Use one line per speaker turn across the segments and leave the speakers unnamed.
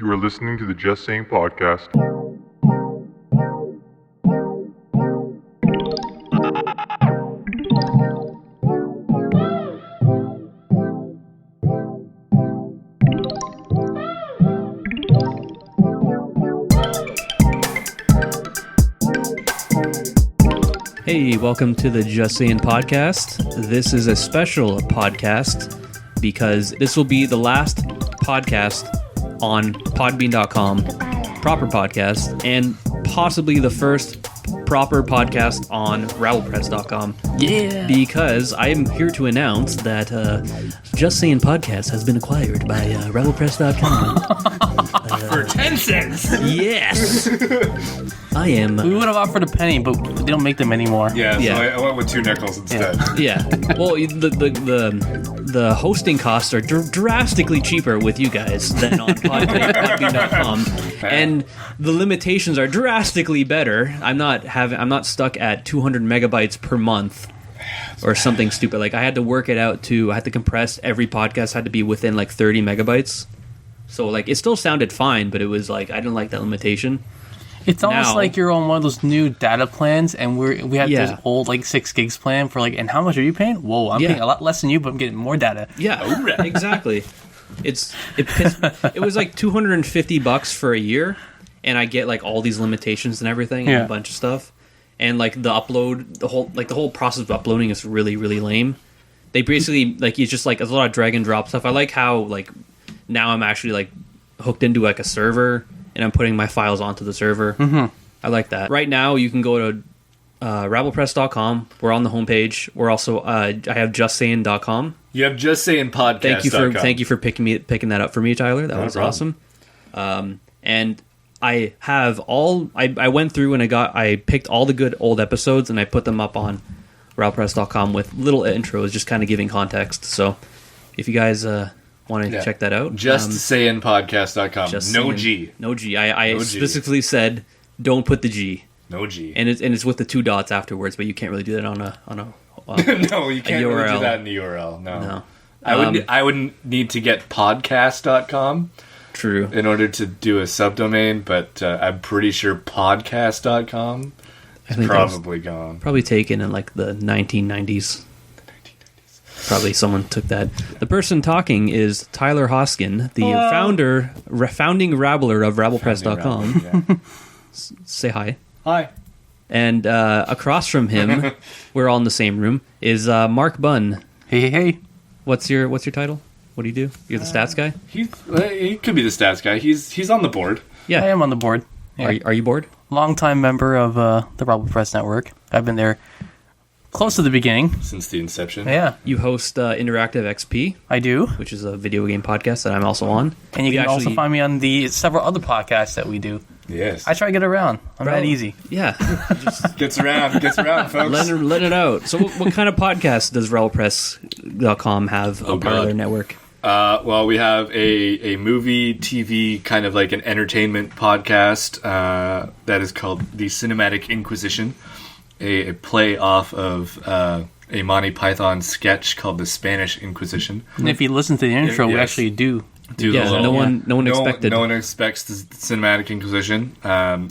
You are listening to the Just Sayin podcast.
Hey, welcome to the Just Sayin podcast. This is a special podcast because this will be the last podcast on podbean.com, proper podcast, and possibly the first proper podcast on RabblePress.com.
Yeah.
Because I am here to announce that Just Sayin podcast has been acquired by RabblePress.com.
For 10 cents.
Yes. I am.
We would have offered a penny, but they don't make them anymore.
Yeah,
Yeah.
so I went with 2 nickels instead.
Yeah. Well, the hosting costs are drastically cheaper with you guys than on podbean.com, and the limitations are drastically better. I'm not stuck at 200 megabytes per month or something stupid. Like I had to work it out too. I had to compress every podcast had to be within like 30 megabytes. So like it still sounded fine, but it was like I didn't like that limitation.
It's almost
Now-
like you're on one of those new data plans, and we have
Yeah.
this old like 6 gigs plan for like. And how much are you paying? Whoa, I'm
Yeah.
paying a lot less than you, but I'm getting more data.
Yeah, exactly. It was like $250 for a year, and I get like all these limitations and everything, and
Yeah.
a bunch of stuff. And like the upload, the whole process of uploading is really really lame. They basically like it's just like there's a lot of drag and drop stuff. I like how like now I'm actually like hooked into like a server, and I'm putting my files onto the server. Mm-hmm. I like that. Right now, you can go to RabblePress.com. We're on the homepage. We're also I have JustSayin.com.
You have Just Sayin podcast.
Thank you for picking that up for me, Tyler. That was awesome. And I have I went through and I picked all the good old episodes and I put them up on RabblePress.com with little intros, just kind of giving context. So if you guys want to check that out,
Just Sayin podcast.com. No
Saying-
G.
No G. I
No G.
specifically said don't put the G,
No G.
and it's with the 2 dots afterwards, but you can't really do that on a
No, you can't really
URL.
do that in the URL. No.
No.
I would need to get podcast.com
True.
in order to do a subdomain, but I'm pretty sure podcast.com
I
is
think that was
probably gone.
probably taken in like the 1990s. Probably someone took that. The person talking is Tyler Hoskin, the founding rabbler of RabblePress.com.
Yeah.
Say hi.
Hi.
And across from him, we're all in the same room, is Mark Bun.
Hey.
What's your title? What do you do? You're the stats guy?
He could be the stats guy. He's on the board.
Yeah.
I am on the board. Yeah.
Are you bored?
Longtime member of the RabblePress network. I've been there close to the beginning.
Since the inception.
Yeah,
You host Interactive XP,
I do.
which is a video game podcast that I'm also on.
And you
We
can also
actually-
find me on the several other podcasts that we do.
Yes.
I try to get around. I'm
Bro.
that easy.
Yeah.
Gets around, folks.
Let it out. So what kind of podcast does RabblePress.com have a part of
God.
their network?
Well, we have a movie, TV, kind of like an entertainment podcast that is called The Cinematic Inquisition, a play off of a Monty Python sketch called The Spanish Inquisition.
And if you listen to the intro, we
Yes.
actually do.
Yeah, no one expected.
No one expects the Cinematic Inquisition.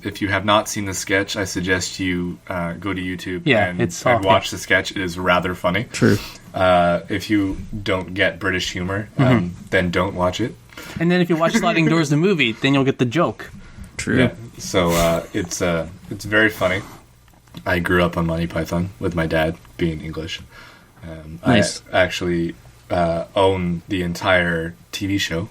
If you have not seen the sketch, I suggest you go to YouTube
Yeah,
and
it's
watch the sketch. It is rather funny.
True.
If you don't get British humor, then don't watch it.
And then if you watch Sliding Doors the movie, then you'll get the joke.
True.
Yeah. So it's very funny. I grew up on Monty Python with my dad being English.
Nice.
I actually own the entire TV show.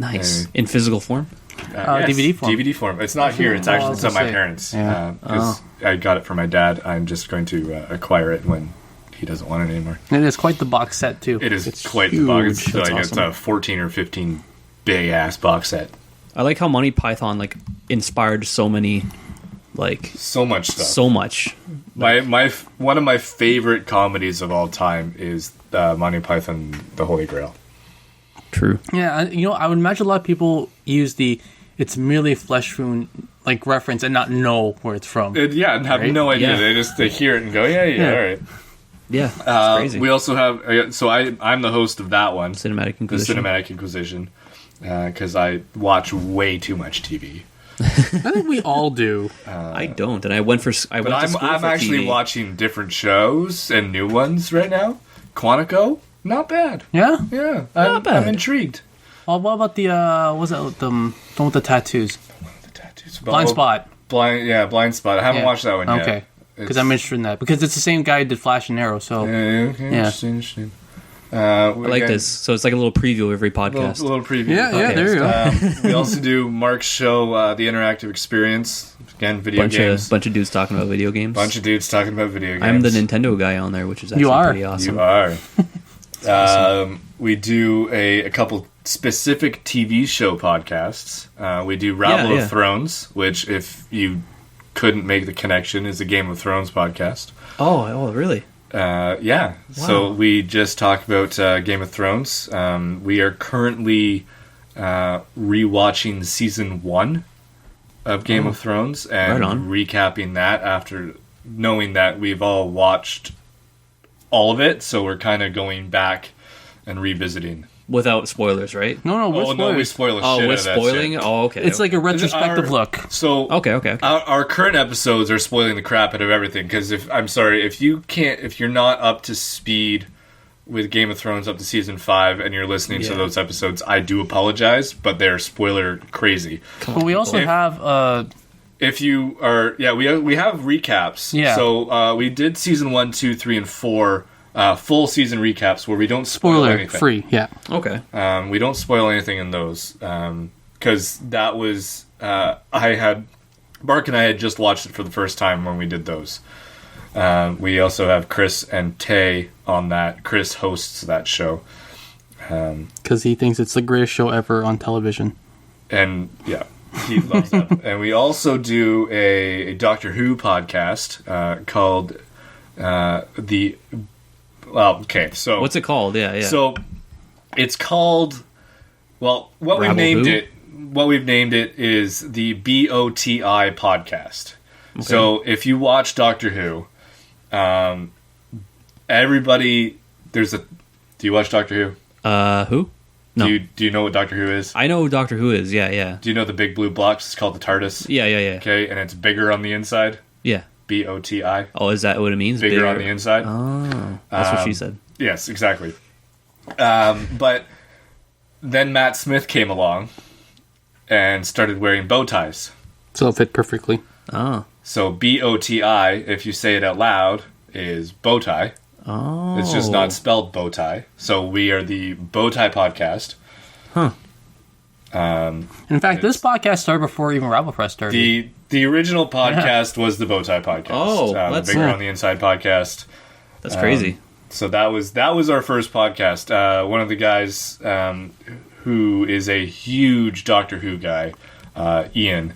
Nice. In physical form?
DVD form.
DVD form. It's not here. It's
Oh, I
actually
was
it's at
gonna
my
say.
parents.
Yeah.
Because I got it from my dad. I'm just going to acquire it when he doesn't want it anymore.
And it's quite the box set, too.
It is
It's
quite the box. It's
huge. That's
like it's
awesome.
a 14 or 15 big ass box set.
I like how Monty Python like inspired so many, like
So much stuff.
so much.
My one of my favorite comedies of all time is Monty Python, The Holy Grail.
True.
Yeah, I would imagine a lot of people use the "it's merely a flesh wound" like reference and not know where it's from.
And have
Right?
no idea.
Yeah.
They hear it and go, yeah, all right.
Yeah, it's crazy.
We also have so I'm the host of that one,
Cinematic
the
Inquisition.
Cinematic Inquisition. because I watch way too much TV.
I think we all do.
I don't, and I went to school
I'm
for
actually
TV.
watching different shows and new ones right now. Quantico, not bad.
Yeah?
Yeah,
Not bad.
I'm intrigued.
Well, what about the, what was that, the one with the tattoos?
The tattoos.
Blind Spot.
Blind Spot. I haven't watched that one yet.
Okay. Because I'm interested in that. Because it's the same guy who did Flash and Arrow, so...
Okay, interesting.
I like this. So it's like a little preview of every podcast.
Little preview.
Yeah,
Okay.
there you go.
We also do Mark's show, The Interactive Experience. Again, video games.
Bunch of dudes talking about video games.
Bunch of dudes talking about video games.
I'm the Nintendo guy on there, which is actually pretty awesome.
You are. We do a couple specific TV show podcasts. We do Rabble of Thrones, which, if you couldn't make the connection, is a Game of Thrones podcast.
Oh, really?
Yeah. Wow. So we just talked about Game of Thrones. We are currently rewatching season 1 of Game of Thrones and recapping that after knowing that we've all watched all of it. So we're kind of going back and revisiting.
Without spoilers, right?
No, we're
No, we spoil the shit out
we're
of that
spoiling?
shit.
Oh, okay.
It's like a retrospective look.
So
Okay.
Our current episodes are spoiling the crap out of everything because if you're not up to speed with Game of Thrones up to season 5 and you're listening to those episodes, I do apologize, but they're spoiler crazy.
But we also have...
If you are, we have recaps.
Yeah.
So we did season 1, 2, 3, and 4 full season recaps where we don't spoil
spoiler
anything.
free, yeah.
Okay.
We don't spoil anything in those because that was Mark and I had just watched it for the first time when we did those. We also have Chris and Tay on that. Chris hosts that show
Because he thinks it's the greatest show ever on television.
and yeah, he loves that. And we also do a Doctor Who podcast called So
What's it called? Yeah.
So it's called. Well, what we've
Rabble
named
Who?
it. What we've named it is the BOTI podcast.
Okay.
So if you watch Doctor Who, everybody there's a. Do you watch Doctor Who?
Who? No.
Do you know what Doctor Who is?
I know who Doctor Who is. Yeah.
Do you know the big blue box? It's called the TARDIS.
Yeah.
Okay, and it's bigger on the inside.
Yeah.
BOTI.
Oh, is that what it means?
Bigger on the inside.
Oh, that's what she said.
Yes, exactly. But then Matt Smith came along and started wearing bow ties.
So it fit perfectly.
Oh.
So BOTI, if you say it out loud, is bow tie.
Oh.
It's just not spelled bow tie. So we are the Bow Tie Podcast.
Huh.
In fact, this podcast started before even RabblePress started.
The original podcast was the Bow Tie Podcast.
Oh,
the
that's
Bigger
cool.
on the Inside podcast.
That's crazy.
So that was our first podcast. One of the guys who is a huge Doctor Who guy, Ian,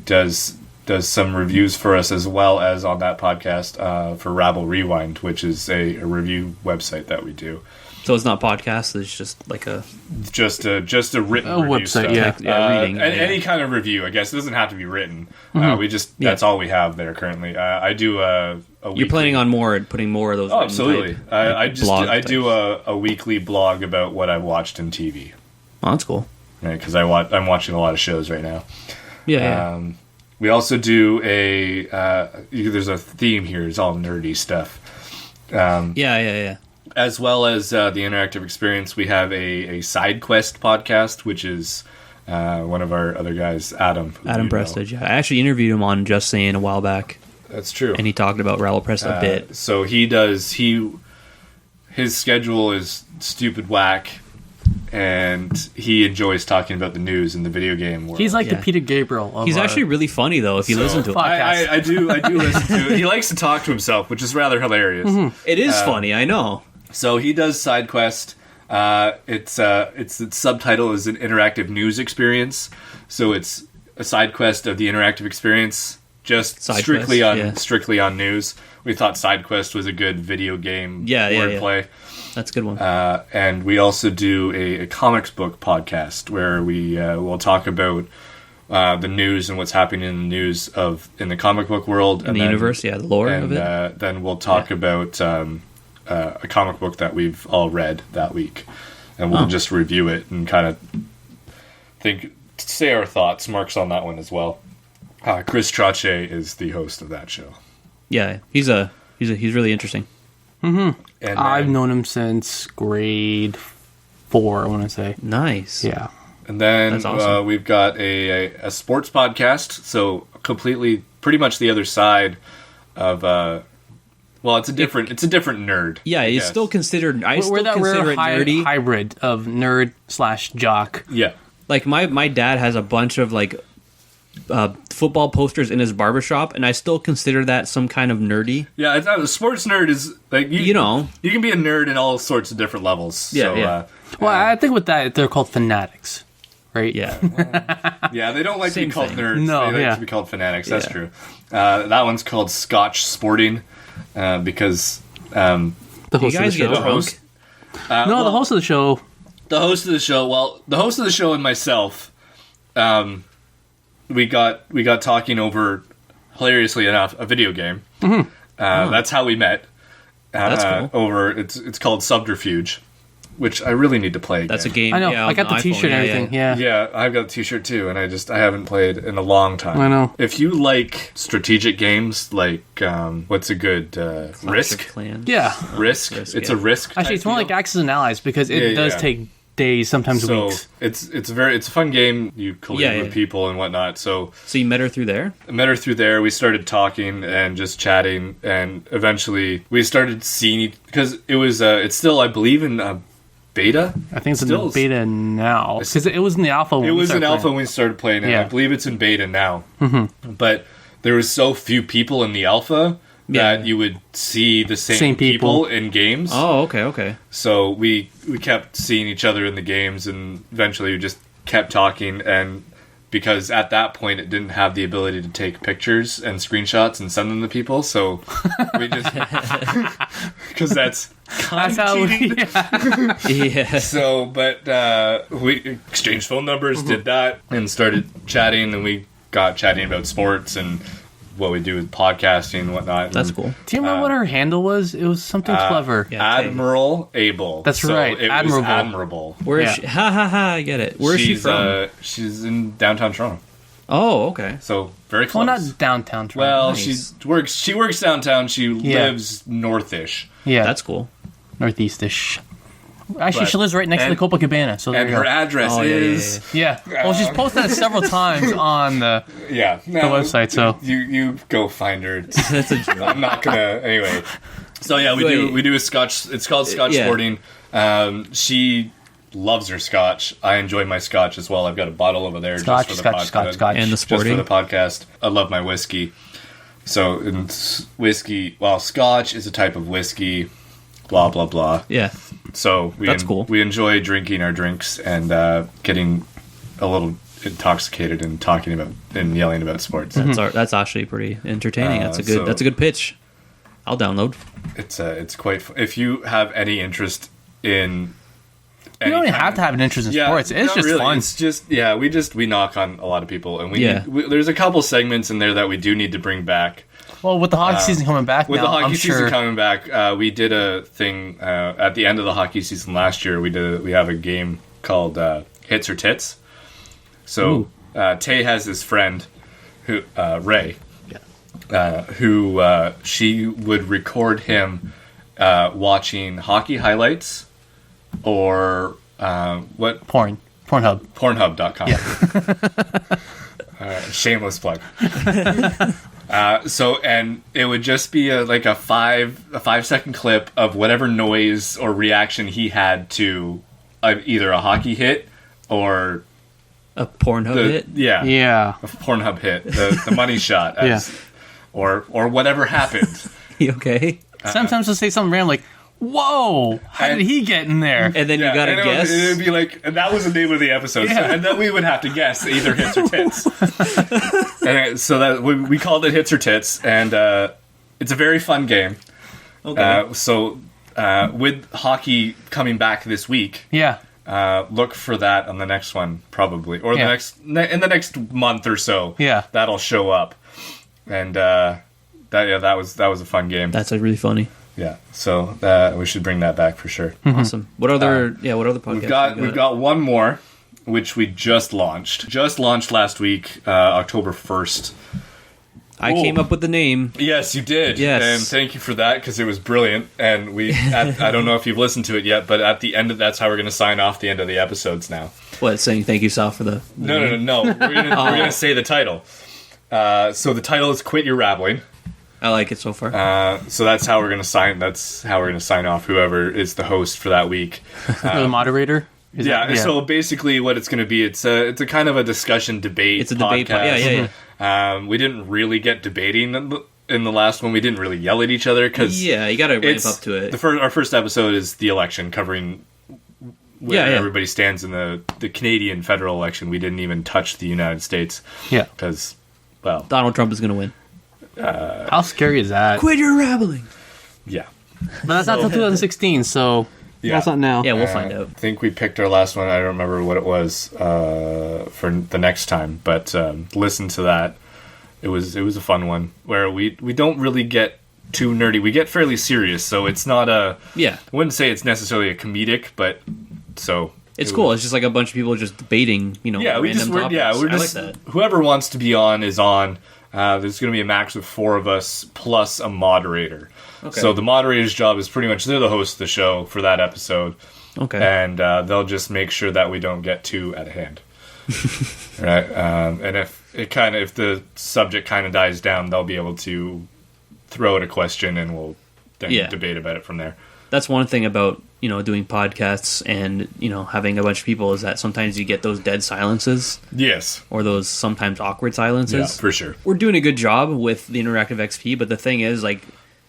does some reviews for us as well as on that podcast for Rabble Rewind, which is a review website that we do.
So it's not podcast. It's just like a
Just a written
A
review
website,
stuff.
reading.
Any kind of review, I guess. It doesn't have to be written.
Mm-hmm.
That's all we have there currently. I do a weekly.
You're planning on putting more of those.
Oh,
written
absolutely.
type, blog
I do
types.
a weekly blog about what I've watched in TV.
Oh, that's cool.
Because I'm watching a lot of shows right now.
Yeah.
We also do there's a theme here. It's all nerdy stuff.
Yeah.
As well as the interactive experience, we have a side quest podcast, which is one of our other guys, Adam.
Adam Prestage. Yeah. I actually interviewed him on Just Sayin a while back,
That's true.
and he talked about RabblePress a bit.
So his schedule is stupid whack, and he enjoys talking about the news in the video game world.
He's like the
Yeah.
Peter Gabriel of
He's actually really funny though if you listen to him.
podcast.
I do listen to it. He likes to talk to himself, which is rather hilarious.
It is funny, I know.
So he does side quest. Its subtitle is an interactive news experience. So it's a side quest of the interactive experience, just
Side
strictly
quest,
on
yeah.
strictly on news. We thought side quest was a good video game wordplay.
That's a good one.
And we also do a comics book podcast where we will talk about the news and what's happening in the news in the comic book world.
In the universe, the lore of it.
Then we'll talk about a comic book that we've all read that week. And we'll just review it and kind of say our thoughts. Mark's on that one as well. Chris Trache is the host of that show.
Yeah, he's really interesting.
Mm-hmm.
And
I've known him since grade 4, I want to say.
Nice.
Yeah.
And then
That's awesome.
we've got a sports podcast, so completely, pretty much the other side of. Well, it's a different nerd.
Yeah,
I
he's
guess.
still considered. I
We're
still
that
consider
rare
it nerdy.
hybrid of nerd/jock.
Yeah.
Like my dad has a bunch of like football posters in his barbershop, and I still consider that some kind of nerdy.
Yeah, it's not, a sports nerd is like you know, you can be a nerd in all sorts of different levels.
Yeah,
so,
yeah.
Well, I think with that, they're called fanatics, right?
Yeah.
yeah, they don't like to be
Same
called
thing.
nerds.
No,
they like
yeah.
to be called fanatics. That's
Yeah.
true. That one's called Scotch Sporting because
The
You
host of the
guys
show.
get drunk.
host-
No, the host of the show.
the host of the show. Well, the host of the show and myself, we got talking over, hilariously enough, a video game.
Mm-hmm.
That's how we met.
That's cool.
Over it's called Subterfuge, which I really need to play again.
That's a game.
I know.
Yeah,
I got
on
the T-shirt
iPhone,
and everything. Yeah.
Yeah, I've got a T-shirt too, and I haven't played in a long time.
I know.
If you like strategic games, like what's a good
Clash of
Risk?
Clans.
Yeah.
Risk.
Risk,
It's
yeah.
a Risk.
Actually,
type
it's more like
deal.
Axis and Allies because it
Yeah,
does
yeah.
take days, sometimes
So
weeks.
it's a fun game. You collude
Yeah,
with
yeah.
people and whatnot. So
So you met her through there?
I met her through there. We started talking and just chatting, and eventually we started seeing because it was it's still, I believe, in beta.
I think it's
still-
in beta now because it was in the alpha. When
It
we
was in
started
alpha
playing.
when we started playing it.
Yeah.
I believe it's in beta now. Mm-hmm. But there was so few people in the alpha
Yeah.
that you would see the same,
Same people.
in games.
Oh, okay.
So we kept seeing each other in the games, and eventually we just kept talking. And because at that point it didn't have the ability to take pictures and screenshots and send them to people, so we just because that's
That's how we. Yeah.
Yeah.
so. But we exchanged phone numbers, did that, and started chatting, and we got chatting about sports and what we do with podcasting and whatnot.
That's
and,
cool.
Do you remember what her handle was? It was something clever.
Yeah.
Admiral Abel.
That's right,
It
Admirable.
was admirable.
Where is
Yeah.
she? Ha ha ha! I get it. Where is she from?
She's in downtown Toronto,
Oh, okay.
so very
Well,
close.
not downtown Toronto.
Well,
Nice.
she works downtown. She
Yeah.
lives northish,
yeah,
That's cool.
northeastish. Actually,
But-
she lives right next to the
and-
Copacabana. So there
and
you
her
go.
address
Oh, yeah,
is
Yeah. Well, she's posted that several times on the
the
website. So
you go find her.
That's a joke.
I'm not gonna anyway. So yeah,
Wait.
we do a Scotch. It's called Scotch
Yeah.
Sporting. She loves her Scotch. I enjoy my Scotch as well. I've got a bottle over there
Scotch,
just for the
Scotch, Scotch, Scotch.
And the
Just
sporting.
for the podcast. I love my whiskey. So whiskey. Well, Scotch is a type of whiskey. Blah blah blah.
Yeah.
So
That's cool.
We enjoy drinking our drinks and getting a little intoxicated and talking about and yelling about sports.
That's actually pretty entertaining. That's a good.
so-
That's a good pitch. I'll download.
It's quite. If you have any interest in,
you don't even have to have an interest in sports. It's
not
just
really.
fun.
It's just we knock on a lot of people, and
Yeah.
there's a couple segments in there that we do need to bring back.
Well, with the hockey season coming back
With
now,
the hockey
I'm
season
sure.
coming back, we did a thing at the end of the hockey season last year. We have a game called Hits or Tits. So Tay has this friend who Ray, who she would record him watching hockey highlights or
Pornhub.
Pornhub.com. Shameless plug. So and it would just be a 5-second clip of whatever noise or reaction he had to either a hockey hit or
A Pornhub hit.
Yeah.
a Pornhub hit, the money shot, or whatever happened.
You okay?
Sometimes they'll say something random like, "Whoa, how did
And-
he get in there?"
And then you gotta
and
guess.
It would be like, and that was the name of the episode,
Yeah.
and then we would have to guess either hits or tits. So that we called it Hits or Tits, and it's a very fun game.
Okay.
With hockey coming back this week,
Yeah.
look for that on the next one probably, or
Yeah.
in the next month or so.
Yeah.
that'll show up, and that was a fun game.
That's really funny.
Yeah, so we should bring that back for sure.
Awesome. What other? What other podcasts?
We've got one more. which we just launched. Just launched last week, October 1st.
I came up with the name.
Yes, you did.
Yes.
And thank you for that, because it was brilliant. And I don't know if you've listened to it yet, but at the end of that's how we're going to sign off the end of the episodes now.
What, saying thank you, Sal, for the
No. We're gonna say the title. So the title is "Quit Your Rabbling."
I like it so far.
So that's how we're gonna sign. That's how we're gonna sign off. Whoever is the host for that week,
the moderator.
So basically, what it's gonna be, it's a kind of a discussion debate.
It's a debate.
podcast.
Yeah.
We didn't really get debating in the last one. We didn't really yell at each other because
You got to ramp up to it.
Our first episode is the election, covering where everybody stands in the Canadian federal election. We didn't even touch the United States.
Yeah.
Because, well,
Donald Trump is going to win.
How scary is that?
Quit your rabbling.
Yeah.
But that's not until 2016, so that's not now.
Yeah, we'll find out.
I think we picked our last one. I don't remember what it was for the next time, but listen to that. It was a fun one where we don't really get too nerdy. We get fairly serious, so it's not a.
Yeah.
I wouldn't say it's necessarily a comedic, but so.
It's cool. It's just like a bunch of people just debating, random topics.
We're
I
just
like that.
whoever wants to be on is on. There's going to be a max of 4 of us plus a moderator.
Okay.
So the moderator's job is pretty much they're the host of the show for that episode.
Okay.
And they'll just make sure that we don't get too out of hand. Right. And if the subject kind of dies down, they'll be able to throw out a question and we'll then debate about it from there.
That's one thing about, doing podcasts and, having a bunch of people is that sometimes you get those dead silences.
Yes.
Or those sometimes awkward silences.
Yeah, for sure.
We're doing a good job with the interactive XP, but the thing is, like,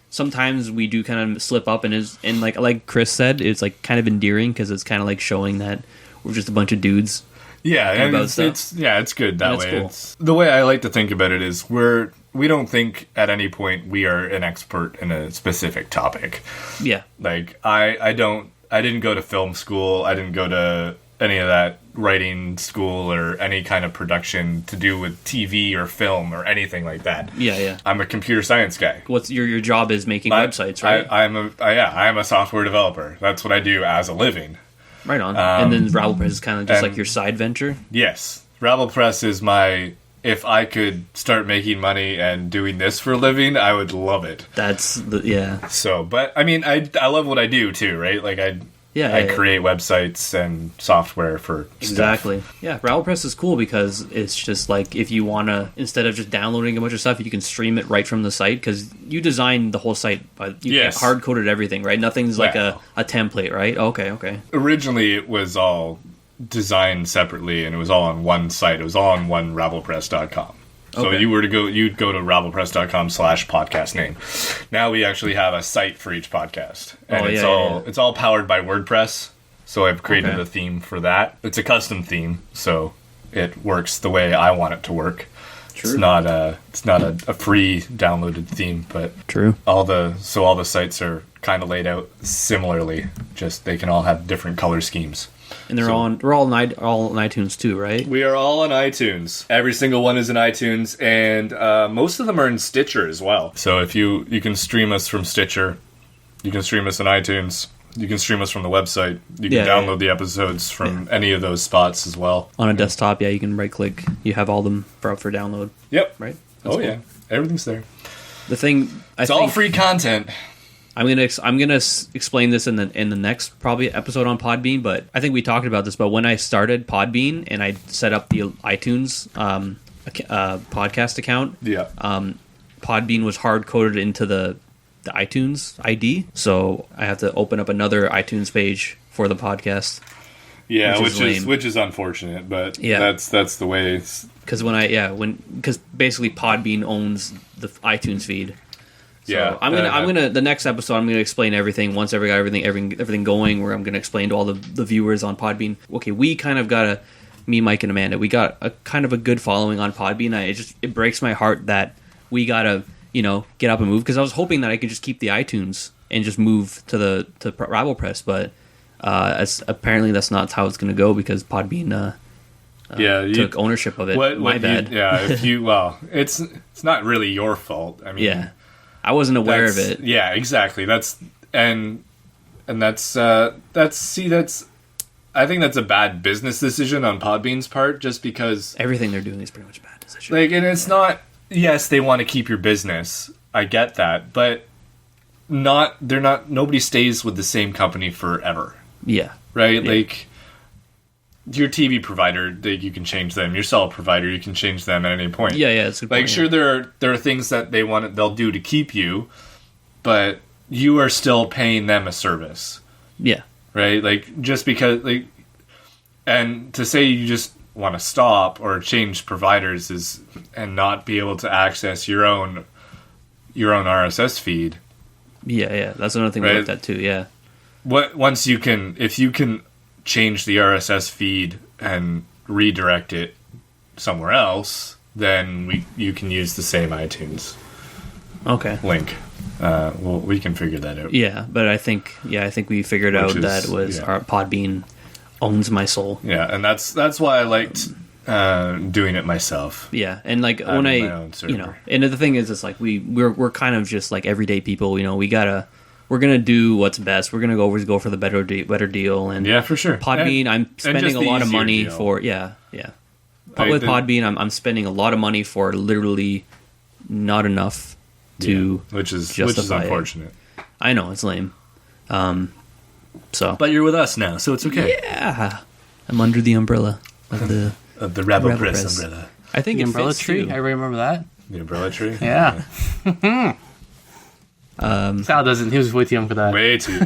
sometimes we do kind of slip up and like Chris said, it's like kind of endearing because it's kind of like showing that we're just a bunch of dudes.
Yeah, and it's good that way.
Cool.
The way I like to think about it is we don't think at any point we are an expert in a specific topic.
Yeah.
Like I didn't go to film school. I didn't go to any of that writing school or any kind of production to do with TV or film or anything like that.
Yeah.
I'm a computer science guy.
What's your job is making websites, right?
I am a software developer. That's what I do as a living.
Right on. And then RabblePress is kind of just like your side venture?
Yes. RabblePress is if I could start making money and doing this for a living, I would love it. So, but I mean, I love what I do too, right? Like I create websites and software for
exactly.
stuff.
Yeah, RabblePress is cool because it's just like if you want to, instead of just downloading a bunch of stuff, you can stream it right from the site because you designed the whole site. You hard-coded everything, right? Nothing's like a template, right? Okay.
Originally, it was all designed separately and it was all on one site. It was all on one RabblePress.com. So you'd go to RabblePress.com/podcast name. Now we actually have a site for each podcast. And it's all powered by WordPress. So I've created a theme for that. It's a custom theme, so it works the way I want it to work. True. It's not a free downloaded theme, but
true.
All the sites are kind of laid out similarly. Just they can all have different color schemes.
And we're all on iTunes too, right?
We are all on iTunes. Every single one is in iTunes, and most of them are in Stitcher as well. So if you can stream us from Stitcher, you can stream us on iTunes, you can stream us from the website, you can download the episodes from any of those spots as well.
On a desktop, you can right-click. You have all them for download.
Yep.
Right?
That's cool. Yeah. Everything's there.
The thing...
It's all free content.
I'm gonna explain this in the next probably episode on Podbean, but I think we talked about this. But when I started Podbean and I set up the iTunes podcast account, Podbean was hard coded into the iTunes ID, so I have to open up another iTunes page for the podcast.
Yeah, which is unfortunate, but that's the way.
Because because basically Podbean owns the iTunes feed. So I'm gonna the next episode I'm gonna explain everything once I got everything going, where I'm gonna explain to all the viewers on Podbean. Okay, we kind of got me, Mike, and Amanda, we got a kind of a good following on Podbean. It breaks my heart that we gotta get up and move, because I was hoping that I could just keep the iTunes and just move to RabblePress, but apparently that's not how it's gonna go, because Podbean took ownership of it. My bad.
It's not really your fault. I mean,
I wasn't aware of it.
Yeah, exactly. That's that's a bad business decision on Podbean's part, just because
Everything they're doing is pretty much a bad decision.
like, and it's not. Yes, they want to keep your business. I get that, but they're not. Nobody stays with the same company forever,
yeah.
right?
Yeah.
Like your TV provider, you can change them. Your cell provider, you can change them at any point.
Yeah, it's a good
Like,
point,
sure,
yeah.
there are things that they'll do to keep you, but you are still paying them a service,
Yeah.
right? Like, just because, like, and to say you just want to stop or change providers and not be able to access your own RSS feed.
Yeah. That's another thing
Right.
we looked at too. Yeah.
If you can change the RSS feed and redirect it somewhere else, then you can use the same iTunes
Okay.
link. Well, we can figure that out.
Yeah, but I think we figured out
is-
that was
yeah.
our Podbean owns my soul.
Yeah, and that's why I liked doing it myself.
Yeah, and like when
my
I,
own server.
and the thing is, it's like we're kind of just like everyday people. We're gonna do what's best. We're gonna always go for the better deal. And
Yeah, for sure.
Podbean, I'm spending
just
a
the
lot of
easier
money
deal.
for. Yeah.
Right,
With
the-
Podbean, I'm spending a lot of money for literally not enough to
which is
justify it.
unfortunate.
I know it's lame. So
But you're with us now, so it's okay.
yeah, I'm under the umbrella of the.
The RabblePress
RabblePress.
umbrella.
I think
The
it
umbrella
fits,
tree.
too.
I remember that.
The umbrella tree?
Yeah. Sal doesn't. He was way too young for that.
Way too.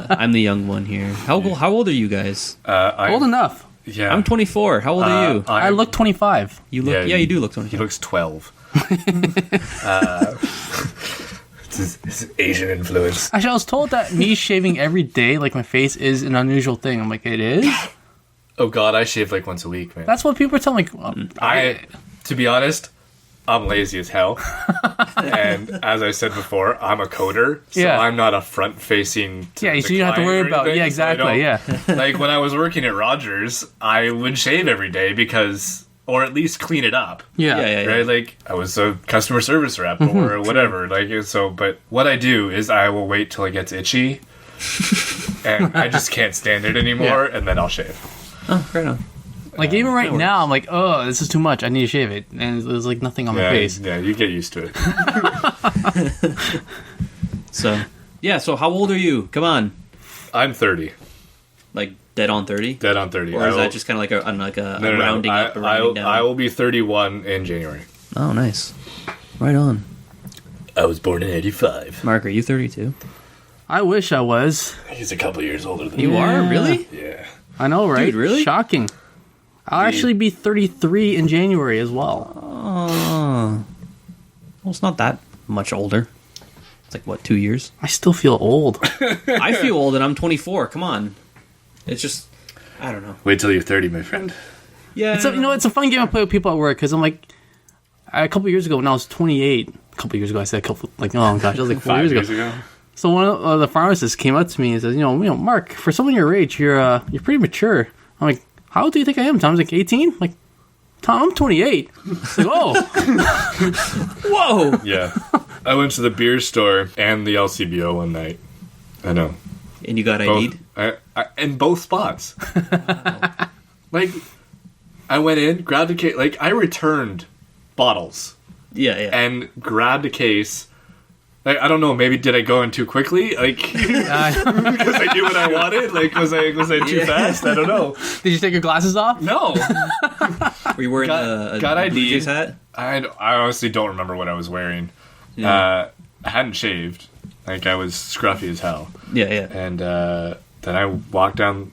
I'm the young one here. How old are you guys?
Old enough.
Yeah.
I'm 24. How old are you?
I look 25.
You look. Yeah, you do look 24.
He looks 12. It's his Asian influence.
Actually, I was told that me shaving every day, like my face, is an unusual thing. I'm like, it is?
Oh god, I shave like once a week, man.
That's what people are telling me. Well,
To be honest, I'm lazy as hell. And as I said before, I'm a coder, so
Yeah.
I'm not a front-facing
Yeah, so you don't have to worry about. Yeah, exactly. Yeah.
Like when I was working at Rogers, I would shave every day because, or at least clean it up.
Yeah.
Right, like I was a customer service rep or whatever. Like so, but what I do is I will wait till it gets itchy, and I just can't stand it anymore, and then I'll shave.
Oh, right on.
Like even right now, I'm like, oh, this is too much. I need to shave it, and there's like nothing on my face.
Yeah, you get used to it.
So, yeah. So, how old are you? Come on,
I'm 30,
like dead on 30,
dead on 30.
or is
I
that
will-
just kind of like a
No,
rounding up, or rounding down?
I will be 31 in January.
Oh, nice. Right on.
I was born in 85.
Mark, are you 32?
I wish I was.
He's a couple years older than
You
me.
are really?
Yeah.
I know, right?
Dude, really?
Shocking. I'll actually be 33 in January as well.
Oh, well, it's not that much older. It's like what, 2 years?
I still feel old.
I feel old, and I'm 24. Come on. It's just, I don't know.
Wait till you're 30, my friend.
Yeah.
It's a fun game I play with people at work because I'm like, a couple years ago when I was 28, a couple years ago I said a couple, like, oh gosh, I was like 4 years ago. So one of the pharmacists came up to me and says, Mark, for someone your age, you're pretty mature. I'm like, how old do you think I am? Tom's like 18. I'm like, Tom, I'm 28. He's like, oh,
Whoa.
Yeah. I went to the beer store and the LCBO one night. I know.
And you got
Both,
ID'd?
in both spots. Like, I went in, grabbed a case. Like, I returned bottles
Yeah.
and grabbed a case. Like, I don't know, maybe did I go in too quickly? Like, because I knew what I wanted? Like, was I too fast? I don't know.
did you take your glasses off?
No.
Were you wearing
Got
a
ID'd.
Blue Jays hat?
I honestly don't remember what I was wearing.
Yeah.
I hadn't shaved. Like, I was scruffy as hell.
Yeah.
And then I walked down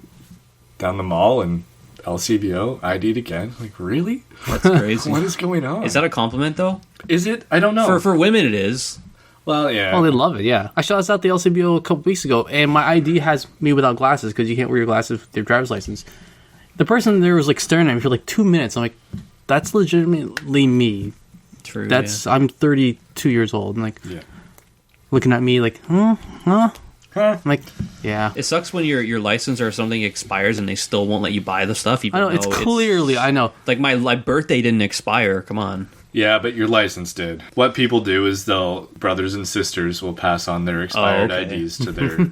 the mall and LCBO ID'd again. Like, really?
That's crazy.
What is going on?
Is that a compliment, though?
Is it? I don't know.
For women, it is.
Well, yeah.
Oh, they love it, yeah. Actually, I was at the LCBO a couple weeks ago, and my ID has me without glasses because you can't wear your glasses with your driver's license. The person there was like staring at me for like 2 minutes. I'm like, that's legitimately me.
True.
I'm 32 years old. And like,
Yeah.
looking at me like, huh? I'm like, yeah.
It sucks when your license or something expires and they still won't let you buy the stuff. Even
I know, it's
though
clearly, I know.
like my birthday didn't expire. Come on.
Yeah, but your license did. What people do is brothers and sisters will pass on their expired
okay.
IDs to their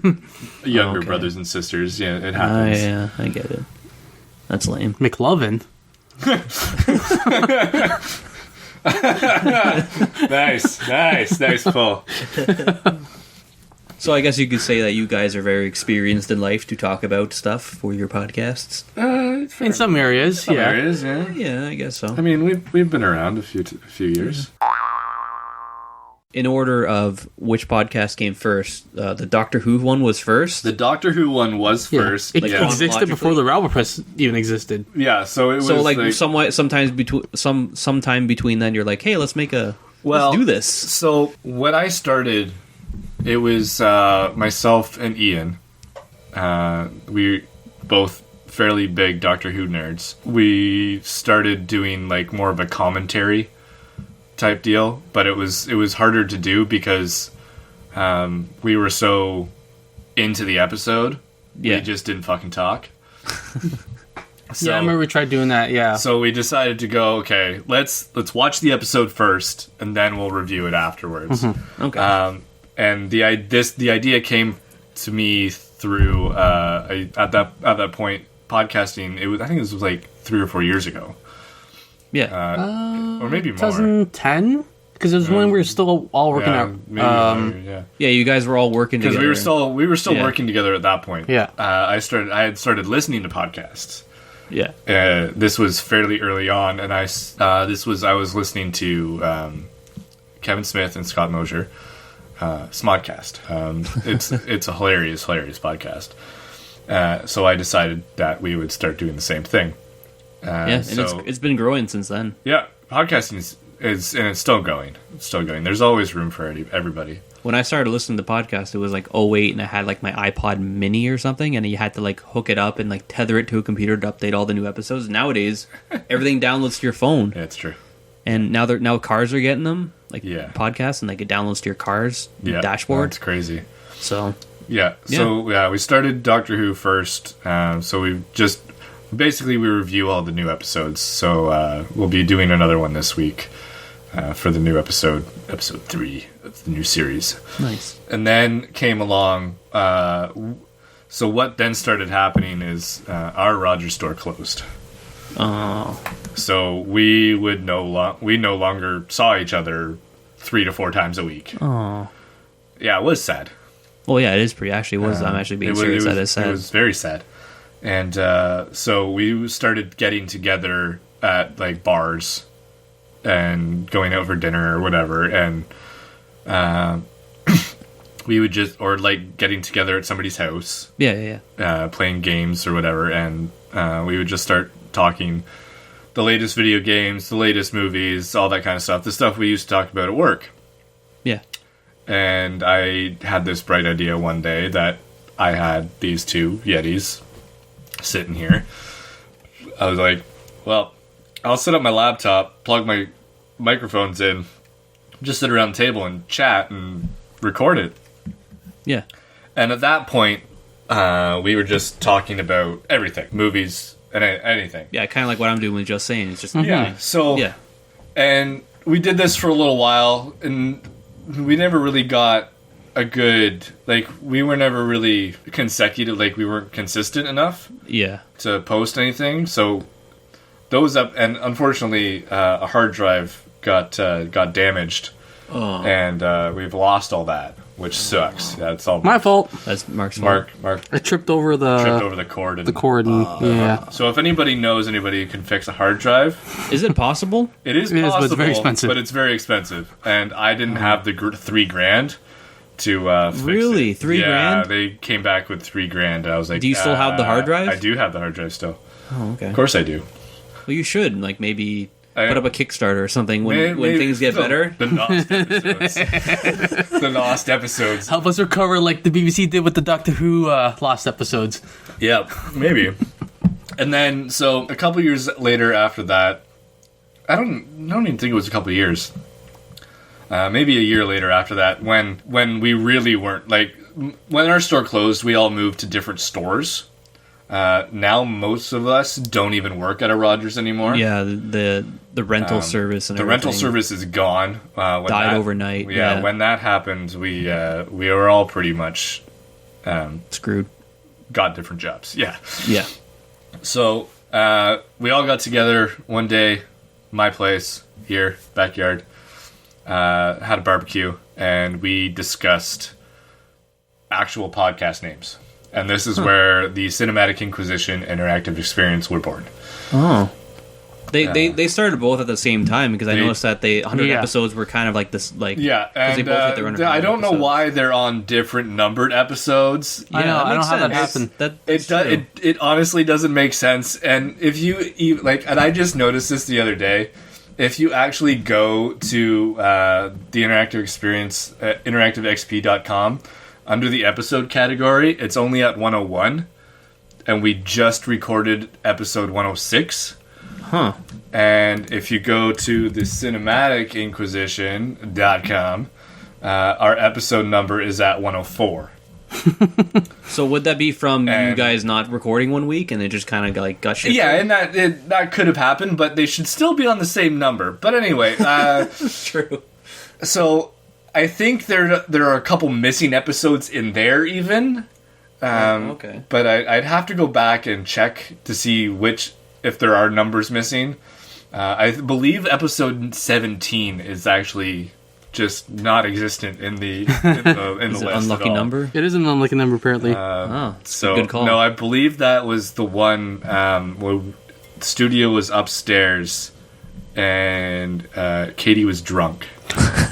younger brothers and sisters. Yeah, it happens.
Yeah, I get it. That's lame.
McLovin. Nice, Paul.
So I guess you could say that you guys are very experienced in life to talk about stuff for your podcasts.
In some areas, yeah.
Areas, yeah.
Yeah, I guess so.
I mean, we've been around a few years.
In order of which podcast came first, the Doctor Who one was first.
The Doctor Who one was
Yeah.
first.
It
Yeah.
existed before the RabblePress even existed.
Yeah, so it was
sometime between then, you're like, hey, let's do this.
So when I started, it was myself and Ian. We both fairly big Doctor Who nerds. We started doing like more of a commentary type deal, but it was harder to do because we were so into the episode.
Yeah.
We just didn't fucking talk. So,
Yeah, I remember we tried doing that, yeah.
So we decided to go, okay, let's watch the episode first, and then we'll review it afterwards.
Okay.
And the idea came to me through at that point podcasting. I think this was like 3 or 4 years ago.
Yeah.
Or maybe more.
2010? Because it was when we were still all working out.
Maybe longer, yeah.
Yeah, you guys were all working together.
Because we were still
Yeah.
working together at that point.
Yeah.
I had started listening to podcasts.
Yeah.
This was fairly early on, and I was listening to Kevin Smith and Scott Mosier, Smodcast. It's a hilarious podcast. So I decided that we would start doing the same thing.
And it's been growing since then.
Yeah, podcasting is and it's still going. There's always room for everybody.
When I started listening to podcasts, it was like 08, and I had like my iPod Mini or something, and you had to like hook it up and like tether it to a computer to update all the new episodes. Nowadays, everything downloads to your phone,
Yeah, it's true.
and now cars are getting them, like
Yeah.
podcasts, and like it downloads to your car's
Yeah,
dashboard.
It's crazy.
So
Yeah. So we started Doctor Who first. So we review all the new episodes. So we'll be doing another one this week for the new episode 3 of the new series.
nice.
And then came along. So what then started happening is our Rogers store closed.
Oh,
So we no longer saw each other 3 to 4 times a week.
oh.
Yeah, it was sad.
Well, yeah, it is pretty. Actually, I'm actually being serious. That is sad.
It was very sad. And so we started getting together at like bars and going out for dinner or whatever, and we would or like getting together at somebody's house,
Yeah.
playing games or whatever, and we would just start talking the latest video games, the latest movies, all that kind of stuff. The stuff we used to talk about at work.
Yeah.
And I had this bright idea one day that I had these 2 Yetis sitting here. I was like, well, I'll set up my laptop, plug my microphones in, just sit around the table and chat and record it.
Yeah.
And at that point, we were just talking about everything, movies and anything.
Yeah, kind of like what I'm doing with Just Saying. It's just
Yeah. So,
yeah.
and we did this for a little while, and we never really got a good, like, we were never really consecutive, like, we weren't consistent enough
Yeah.
to post anything. So those and unfortunately, a hard drive got damaged, and we've lost all that, which sucks. That's all
My fault.
That's Mark's fault.
Mark
I tripped over
tripped over the cord.
the cord, and yeah.
So if anybody knows anybody who can fix a hard drive,
Is it possible?
it is
It is,
possible,
but it's very expensive.
But it's very expensive, and I didn't have the $3,000 to fix
Really?
it.
$3,000?
Yeah, they came back with $3,000. I was like,
Do you still have the hard drive?
I do have the hard drive still.
Oh, okay.
Of course I do.
Well, you should like maybe
I-
put up a Kickstarter or something when things get better.
The Lost episodes. The Lost episodes.
Help us recover like the BBC did with the Doctor Who Lost episodes.
Yep, maybe. And then, so a couple years later after that, I don't even think it was a couple years. Maybe a year later after that, when we really weren't, like, when our store closed, we all moved to different stores. Now most of us don't even work at a Rogers anymore.
Yeah, the the rental service and
the rental service is gone.
Died overnight.
Yeah, when that happened, we were all pretty much
screwed.
Got different jobs. Yeah.
Yeah.
So we all got together one day, my place here, backyard, had a barbecue, and we discussed actual podcast names. And this is where the Cinematic Inquisition interactive experience were born.
Oh. They started both at the same time because I noticed that 100 episodes were kind of like this, like
and
they both hit their 100
I don't know
episodes.
why they're on different numbered episodes.
I know. I don't know how that happened.
It honestly doesn't make sense. And if you like, and I just noticed this the other day. If you actually go to the interactive experience, interactivexp.com, under the episode category, it's only at 101, and we just recorded episode 106.
Huh.
And if you go to the cinematicinquisition.com, our episode number is at 104.
So would that be from you guys not recording one week and it just kind of like got shifted?
Yeah, and that could have happened, but they should still be on the same number. But anyway,
true.
So I think there are a couple missing episodes in there even.
Okay.
But I'd have to go back and check to see if there are numbers missing. I believe episode 17 is actually just not existent in the
Is
list.
it
at
unlucky
all.
number?
It is an unlucky number, apparently.
So
good call.
no, I believe that was the one where the studio was upstairs and Katie was drunk.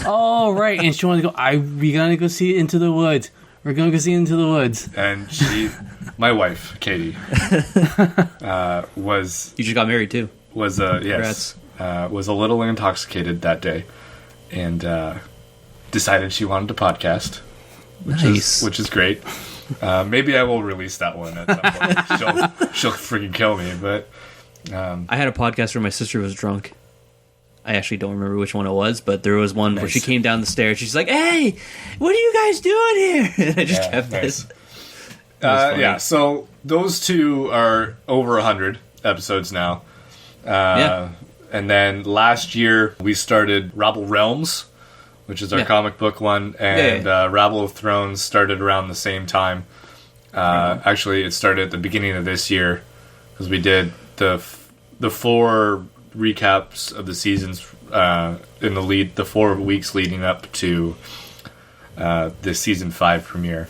Oh, right. And she wanted to go, we gotta go see Into the Woods. We're gonna go see Into the Woods.
And my wife, Katie, was...
You just got married too.
Was was a little intoxicated that day, and decided she wanted to podcast, which is great. Maybe I will release that one at some point. She'll freaking kill me, but
I had a podcast where my sister was drunk. I actually don't remember which one it was, but there was one where she came down the stairs. She's like, "Hey, what are you guys doing here?" And I just kept this.
So those two are over 100 episodes now. And then last year we started Rabble Realms, which is our comic book one, and Rabble of Thrones started around the same time. Actually, it started at the beginning of this year because we did the 4 recaps of the seasons in the 4 weeks leading up to the season 5 premiere.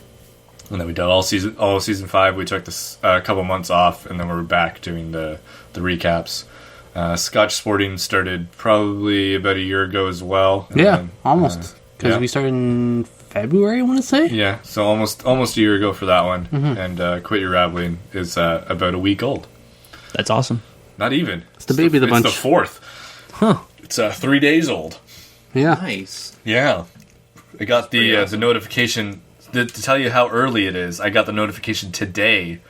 And then we did all season 5. We took a couple months off, and then we were back doing the recaps. Scotch Sporting started probably about a year ago as well.
Yeah, almost. Because we started in February, I want to say.
Yeah, so almost a year ago for that one. Mm-hmm. And Quit Your Rabbling is about a week old.
That's awesome.
Not even.
It's the baby of the bunch.
It's the 4th.
Huh.
It's 3 days old.
Yeah.
Nice.
Yeah. I got the notification, to tell you how early it is, I got the notification today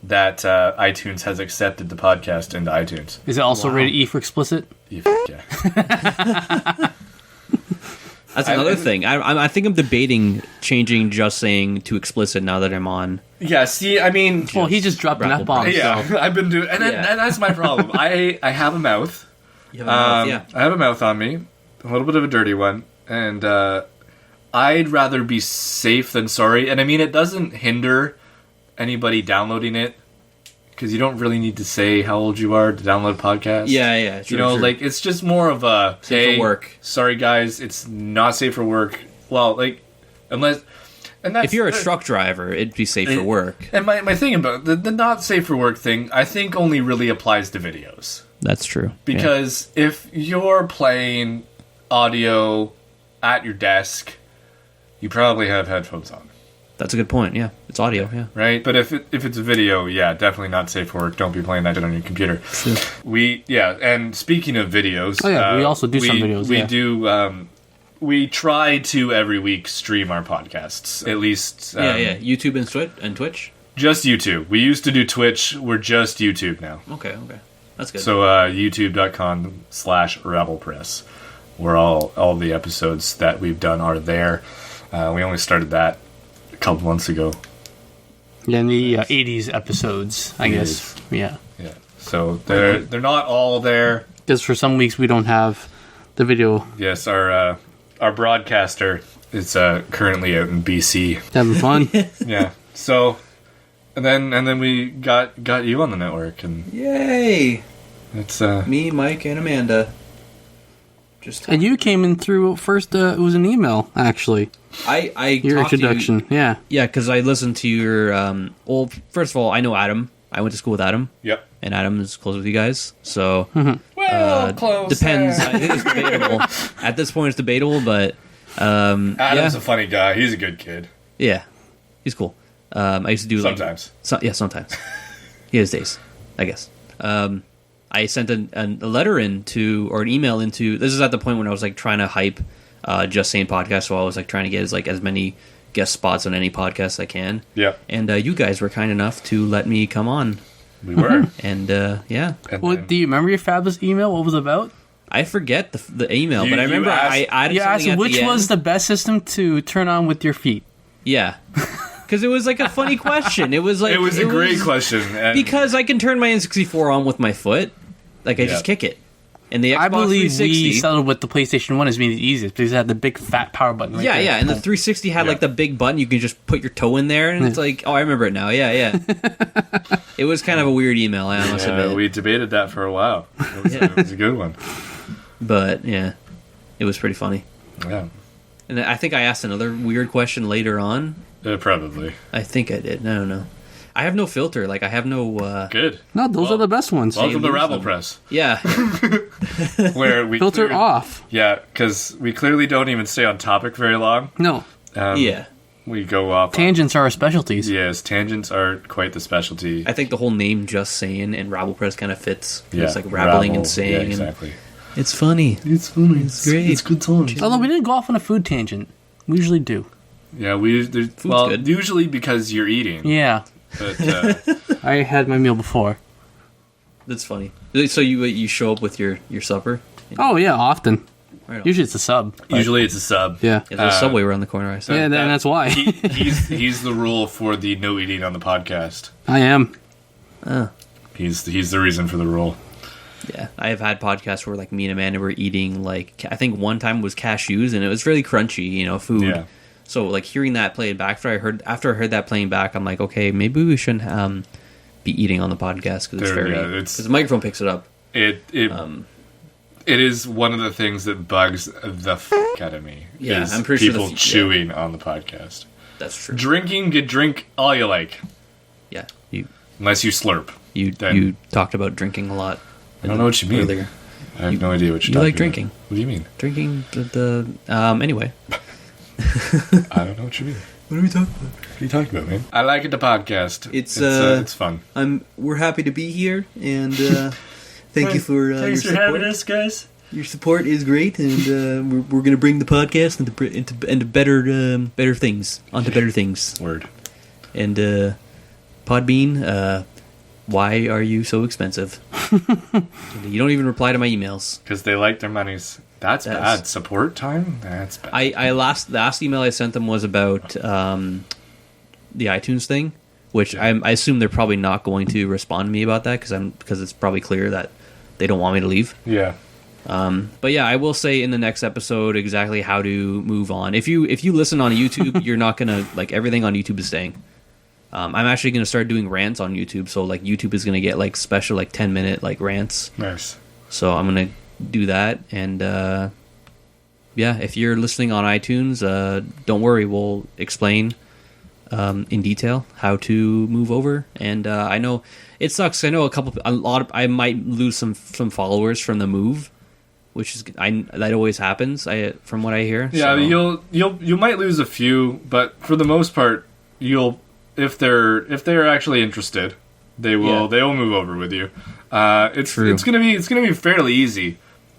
that iTunes has accepted the podcast into iTunes.
Is it also rated E for explicit?
Yeah.
That's another thing. I think I'm debating changing Just Saying to explicit now that I'm on.
Yeah, see, I mean...
Well, he just dropped an F-bomb.
Yeah,
So.
I've been doing... And that's my problem. I have a mouth.
You have a mouth,
I have a mouth on me. A little bit of a dirty one. And I'd rather be safe than sorry. And I mean, it doesn't hinder anybody downloading it. Because you don't really need to say how old you are to download podcasts.
Yeah. True,
like, it's just more of a...
Safe for work.
Sorry, guys, it's not safe for work. Well, like, unless... And that's,
if you're a truck driver, it'd be safe for work.
And my thing about the not safe for work thing, I think only really applies to videos.
That's true.
Because if you're playing audio at your desk, you probably have headphones on.
That's a good point, yeah. It's audio, yeah.
Right? But if it's a video, yeah, definitely not safe for work. Don't be playing that shit on your computer.
Sure.
And speaking of videos...
Oh, yeah, we also do some videos,
We do... we try to every week stream our podcasts. At least...
YouTube and Twitch?
Just YouTube. We used to do Twitch. We're just YouTube now.
Okay. That's good.
So youtube.com/RabblePress, where all the episodes that we've done are there. We only started that a couple months ago.
Yeah, in the 80s episodes, I guess. Yeah.
So they're not all there.
Because for some weeks we don't have the video.
Yes, our broadcaster is currently out in BC.
Having fun.
Yeah. So, and then we got you on the network, and
Yay!
it's
Me, Mike, and Amanda. Just
And you came in through first. It was an email, actually.
I
Your
talked to you-
introduction. Yeah.
Yeah, because I listened to your. Well, first of all, I know Adam. I went to school with Adam,
yep.
and Adam is close with you guys. So
Well, close.
depends. I think it's debatable. At this point, it's debatable, but
Adam's a funny guy. He's a good kid.
yeah, he's cool. I used to do
Sometimes.
sometimes. He has days, I guess. I sent a letter into or an email into. This is at the point when I was like trying to hype Just Sayin podcast, so I was like trying to get as many guest spots on any podcast I can.
Yeah,
And you guys were kind enough to let me come on,
we were.
and yeah,
And
Well,
then-
do you remember your fabulous email? What was it about?
I forget the email,
You-
but I
you
remember I
asked-
added
You asked
something at
which
the end.
was the best system to turn on with your feet.
Yeah, because it was like a funny question. It was like
it was a great question. And
because I can turn my N64 on with my foot, like I just kick it. And the Xbox
I believe
360,
we settled with the PlayStation 1 as being the easiest because it had the big fat power button right
yeah,
there.
yeah, and the 360 had like the big button. You can just put your toe in there, and it's like, oh, I remember it now. Yeah, yeah. It was kind of a weird email, I must admit.
we debated that for a while. It was a good one.
But yeah, it was pretty funny.
Yeah,
And I think I asked another weird question later on.
probably
I think I did. I don't know. I have no filter. Like I have no.
good.
No, those are the best ones.
Welcome to
lose them.
RabblePress,
Yeah.
where we
Filter
clearly-
off.
Yeah, because we clearly don't even stay on topic very long.
No.
Yeah.
We go off.
Tangents are our specialties.
Yes, tangents are quite the specialty.
I think the whole name Just Sayin and RabblePress kind of fits.
Yeah,
It's like rabbling
rabble.
and saying.
Yeah,
and
exactly.
it's funny.
It's funny.
It's great. It's
good times.
Although we didn't go off on a food tangent. We usually do.
Yeah, well,
good.
usually because you're eating.
Yeah.
But
I had my meal before.
That's funny. So you show up with your supper?
Oh, yeah, often.
Right on.
Usually it's a sub. but-
usually it's a sub.
Yeah.
Yeah, there's a Subway around the corner. I saw.
Yeah, and that's why.
He's the rule for the no eating on the podcast.
I am.
He's the reason for the rule.
Yeah, I have had podcasts where like me and Amanda were eating like I think one time was cashews and it was really crunchy, food.
Yeah.
So like hearing that played back after I heard that playing back, I'm like, okay, maybe we shouldn't be eating on the podcast because because the microphone picks it up.
It is one of the things that bugs the out of me.
Yeah,
is
I'm pretty sure
people chewing on the podcast.
That's true.
Drinking, you drink all you like,
Yeah,
unless you slurp. Then-
you talked about drinking a lot.
I don't know what you mean.
Earlier.
I have no idea what you're
You
talking
like
about.
drinking.
What do you mean?
Drinking anyway.
I don't know what you mean.
What are we talking about?
What are you talking about, man? I like it, the podcast.
It's
fun.
We're happy to be here, and thank you for your support.
us, guys.
Your support is great, and we're going to bring the podcast into better things, onto better things.
Word.
And Podbean, why are you so expensive? You don't even reply to my emails.
Because they like their monies. That's bad. Support time? That's bad.
The last email I sent them was about the iTunes thing, which I assume they're probably not going to respond to me about that because it's probably clear that they don't want me to leave.
Yeah.
But yeah, I will say in the next episode exactly how to move on. If you listen on YouTube, you're not gonna like everything on YouTube is staying. I'm actually gonna start doing rants on YouTube, so like YouTube is gonna get like special like 10-minute like rants.
Nice.
So I'm gonna do that, and yeah, if you're listening on iTunes, don't worry, we'll explain in detail how to move over. And I know it sucks. I know I might lose some followers from the move, which is that always happens. From what I hear.
Yeah,
so.
you might lose a few, but for the most part, if they're actually interested, they will move over with you. It's gonna be fairly easy.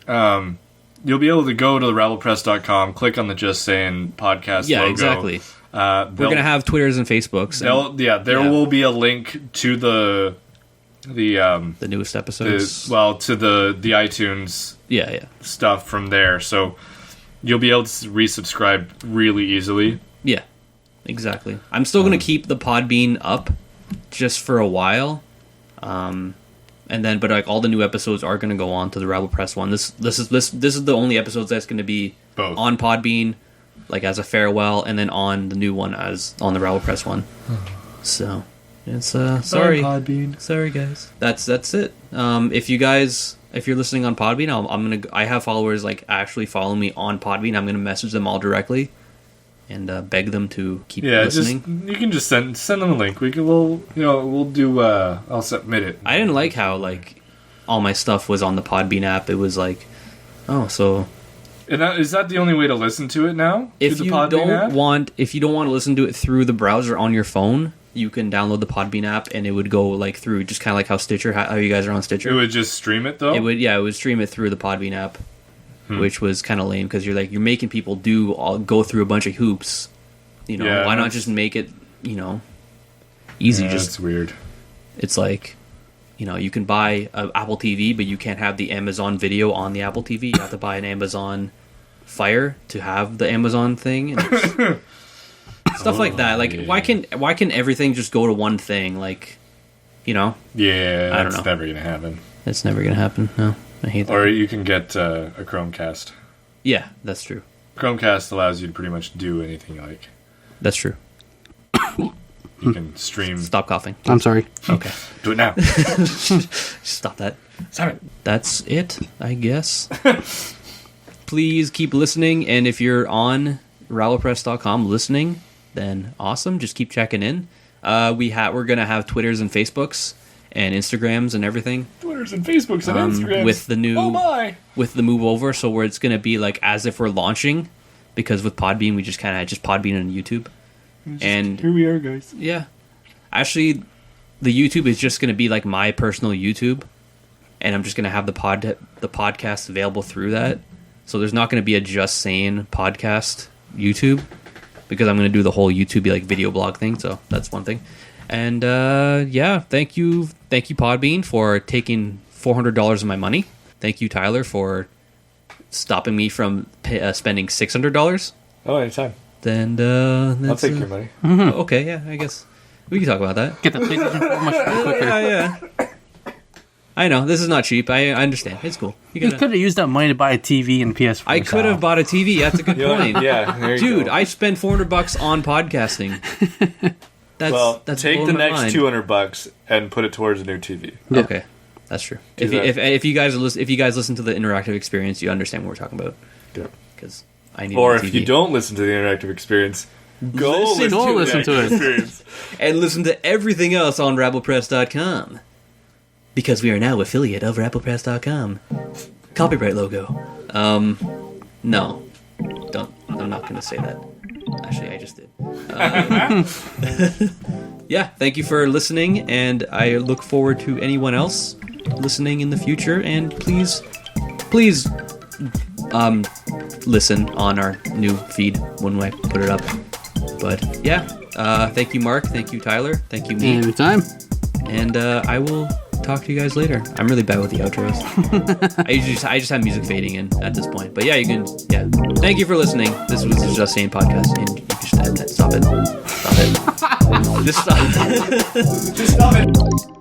You'll be able to go to the RabblePress.com, click on the Just Sayin podcast logo.
Exactly.
We're
gonna have Twitters and Facebooks.
There will be a link to the
newest episodes.
to the iTunes stuff from there, so you'll be able to resubscribe really easily.
Yeah, exactly. I'm still gonna keep the Podbean up just for a while. And then, but like all the new episodes are going to go on to the RabblePress one. This is the only episodes that's going to be
Both.
on Podbean, like as a farewell, and then on the new one as on the RabblePress one. So it's sorry,
Podbean.
sorry guys. That's it. If you're listening on Podbean, I have followers like actually follow me on Podbean. I'm gonna message them all directly and beg them to keep listening.
You can just send them a link. We'll do. I'll submit it.
I didn't like how like all my stuff was on the Podbean app. It was like, oh, so
And is that the only way to listen to it now?
if
Through
you
the Podbean
don't
app?
want to listen to it through the browser on your phone, you can download the Podbean app and it would go like through just kind of like how Stitcher, how you guys are on Stitcher.
It would just stream it though.
It would stream it through the Podbean app, which was kind of lame because you're making people go through a bunch of hoops. You know,
Yeah,
why not
that's-
just make it easy?
Yeah,
Just
that's weird.
it's like, you can buy an Apple TV, but you can't have the Amazon Video on the Apple TV. You have to buy an Amazon Fire to have the Amazon thing. And stuff like that. Like,
yeah.
why can everything just go to one thing? Like,
Yeah,
I don't
that's
know.
never gonna happen.
it's never gonna happen. No, I hate that.
Or you can get a Chromecast.
Yeah, that's true.
Chromecast allows you to pretty much do anything you like.
That's true.
You can stream.
Stop coughing.
I'm sorry.
Okay,
Do it now.
stop that.
Stop it.
That's it, I guess. Please keep listening, and if you're on RabblePress.com listening, then awesome. Just keep checking in. We're gonna have Twitters and Facebooks and Instagrams and everything
Twitters and Facebooks and Instagrams.
with the new
Oh my!
with the move over. So where it's gonna be like as if we're launching, because with Podbean we just kind of Podbean and YouTube, and
Here we are, guys.
yeah, actually, the YouTube is just gonna be like my personal YouTube, and I'm just gonna have the podcast available through that. So there's not gonna be a Just Sayin podcast YouTube, because I'm going to do the whole YouTube like video blog thing, so that's one thing. And thank you Podbean for taking $400 of my money. Thank you Tyler for stopping me from spending $600.
Oh, anytime.
Then
I'll take your money.
Okay, yeah, I guess we can talk about that.
Get the PlayStation 4 much quicker.
Yeah. I know this is not cheap. I understand. It's cool.
You could have used that money to buy a TV and PS4.
I could have bought a TV. That's a good point.
Yeah, there you
Dude,
go.
I spent $400 on podcasting. That's
take
blowing
the
my
next
mind.
$200 and put it towards a new TV.
Yeah.
Okay, that's true.
Do
If
that.
you guys listen to the interactive experience, you understand what we're talking about.
Yeah.
Because I need
Or
a TV.
if you don't listen to the interactive experience, go
Listen
to
listen
it.
to the experience.
and listen to everything else on RabblePress.com, because we are now affiliate of RabblePress.com. Copyright logo. No, don't. I'm not going to say that. Actually, I just did. Yeah, thank you for listening, and I look forward to anyone else listening in the future. And please, listen on our new feed when I put it up. But yeah, thank you, Mark. Thank you, Tyler. Thank you, me.
Anytime.
And I will talk to you guys later. I'm really bad with the outros. I just have music fading in at this point. But yeah, you can. Yeah. Thank you for listening. This was the Just Sayin podcast, and you can just end that. Stop it. Stop it. Just stop.
Just stop it.